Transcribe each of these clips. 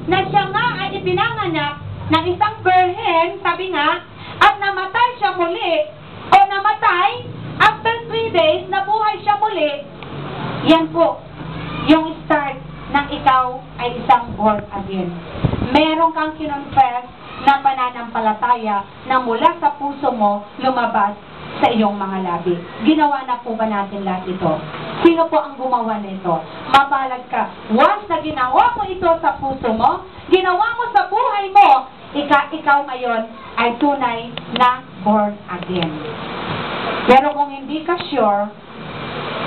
na siya nga ay ipinanganak ng isang birhen, sabi nga, at namatay siya muli, o namatay, after 3 days, nabuhay siya muli, yan po, yung start ng ikaw ay isang born again. Meron kang kinonfess na pananampalataya na mula sa puso mo lumabas sa iyong mga labi. Ginawa na po ba natin lahat ito? Sino po ang gumawa nito? Mabalag ka. Once na ginawa mo ito sa puso mo, ginawa mo sa buhay mo, ikaw ngayon ay tunay na born again. Pero kung hindi ka sure,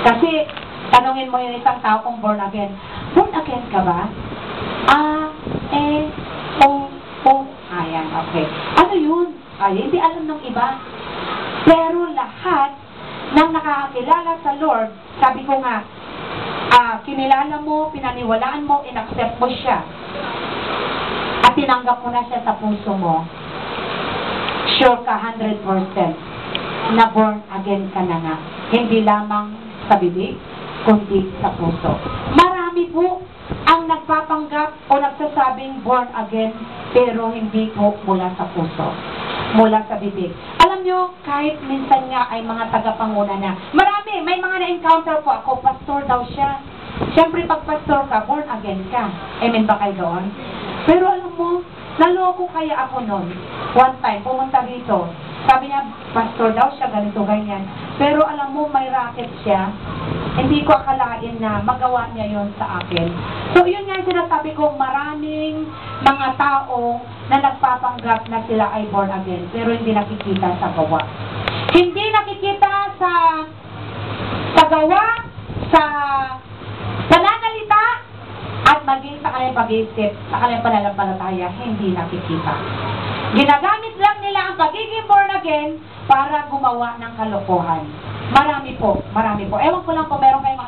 kasi tanungin mo yung isang tao kung born again ka ba? Ayan, okay. Ano yun? Ay, hindi alam ng iba. Pero lahat ng nakakakilala sa Lord, sabi ko nga, kinilala mo, pinaniwalaan mo, inaccept mo siya, at tinanggap mo na siya sa puso mo, sure ka 100% na born again ka na nga. Hindi lamang sa bibig, kundi sa puso. Marami po ang nagpapanggap o nagsasabing born again, pero hindi po mula sa puso, mula sa bibig. Alam nyo, kahit minsan nga ay mga tagapanguna na, marami, may mga na-encounter po ako, pastor daw siya. Siyempre, pag pastor ka, born again ka. Amen ba kayo doon? Pero alam mo, naloko kaya ako noon. One time, pumunta rito. Sabi niya, pastor daw siya, ganito, ganyan. Pero alam mo, may racket siya. Hindi ko akalain na magawa niya yon sa akin. So, yun nga yung sinasabi ko, maraming mga tao na nagpapanggap na sila ay born again, pero hindi nakikita sa gawa. Hindi nakikita sa gawa, sa pananalita, at maging sa kanilang pag-iisip, sa kanilang pananampalataya, hindi nakikita. Ginagamit lang nila ang pagiging born again para gumawa ng kalokohan. Marami po, marami po. Ewan ko lang po, meron kayong